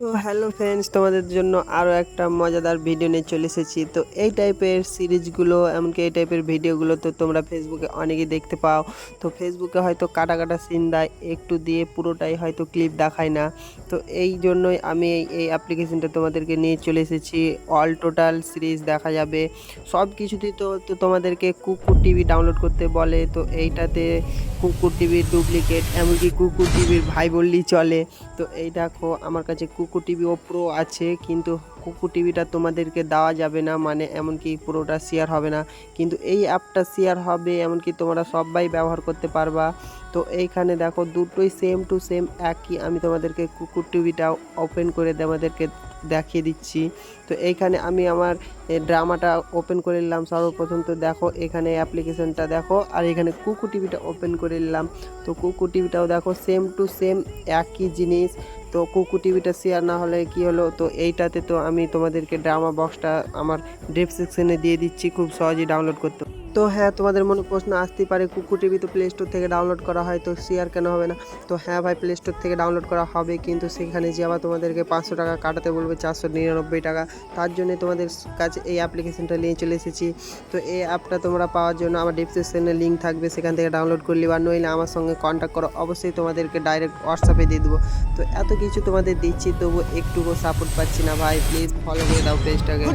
তো hello friends, তোমাদের জন্য আরও একটা মজাদার ভিডিও নিয়ে চলে এসেছি। তো এই টাইপের সিরিজগুলো, এমনকি এই টাইপের ভিডিওগুলো তো তোমরা ফেসবুকে অনেকেই দেখতে পাও। তো ফেসবুকে হয়তো কাটা কাটা সিন দেয়, একটু দিয়ে পুরোটাই হয়তো ক্লিপ দেখায় না। তো এই জন্যই আমি এই অ্যাপ্লিকেশনটা তোমাদেরকে নিয়ে চলে এসেছি। অল টোটাল সিরিজ দেখা যাবে সব কিছুতেই। তো তোমাদেরকে কুকুর টিভি ডাউনলোড করতে বলে। তো এইটাতে কুকুর টিভির ডুপ্লিকেট, এমনকি কুকুর টিভির ভাই বললেই চলে। তো এই দেখো, আমার কাছে কুকু টিভি প্রো আছে, কিন্তু কুকু টিভিটা তোমাদেরকে দেওয়া যাবে না, মানে এমনকি পুরোটা শেয়ার হবে না, কিন্তু এই অ্যাপটা শেয়ার হবে, এমনকি তোমরা সবাই ব্যবহার করতে পারবা। তো এইখানে দেখো দুটোই সেম টু সেম একই। আমি তোমাদেরকে কুকুর টিভিটা ওপেন করে তোমাদেরকে দেখিয়ে দিচ্ছি। তো এইখানে আমি আমার ড্রামাটা ওপেন করে নিলাম সর্বপ্রথম। তো দেখো এখানে অ্যাপ্লিকেশনটা দেখো, আর এখানে কুকু টিভিটা ওপেন করে নিলাম। তো কুকু টিভিটাও দেখো সেম টু সেম একই জিনিস। তো কুকু টিভিটা শেয়ার না হলে কি হলো, তো এইটাতে তো আমি তোমাদেরকে ড্রামা বক্সটা আমার ডেসক্রিপশনে দিয়ে দিচ্ছি, খুব সহজেই ডাউনলোড করতে। তো হ্যাঁ, তোমাদের মনে প্রশ্ন আসতেই পারে, কুকু টিভি তো প্লে স্টোর থেকে ডাউনলোড করা হয়, তো শেয়ার কেন হবে না? তো হ্যাঁ ভাই, প্লে স্টোর থেকে ডাউনলোড করা হবে, কিন্তু সেখানে যে আবার তোমাদেরকে 500 টাকা কাটাতে বলবে, 499 টাকা। তার জন্য তোমাদের কাছে এই অ্যাপ্লিকেশনটা নিয়ে চলে এসেছি। তো এই অ্যাপটা তোমরা পাওয়ার জন্য আমার ডিসক্রিপশনে লিঙ্ক থাকবে, সেখান থেকে ডাউনলোড করলে, বা নইলে আমার সঙ্গে কন্ট্যাক্ট করো, অবশ্যই তোমাদেরকে ডাইরেক্ট হোয়াটসঅ্যাপে দিয়ে দেবো। তো এত কিছু তোমাদের দিচ্ছি, তবু একটুকু সাপোর্ট পাচ্ছি না ভাই, প্লিজ ফলো করে দাও পেজটাকে।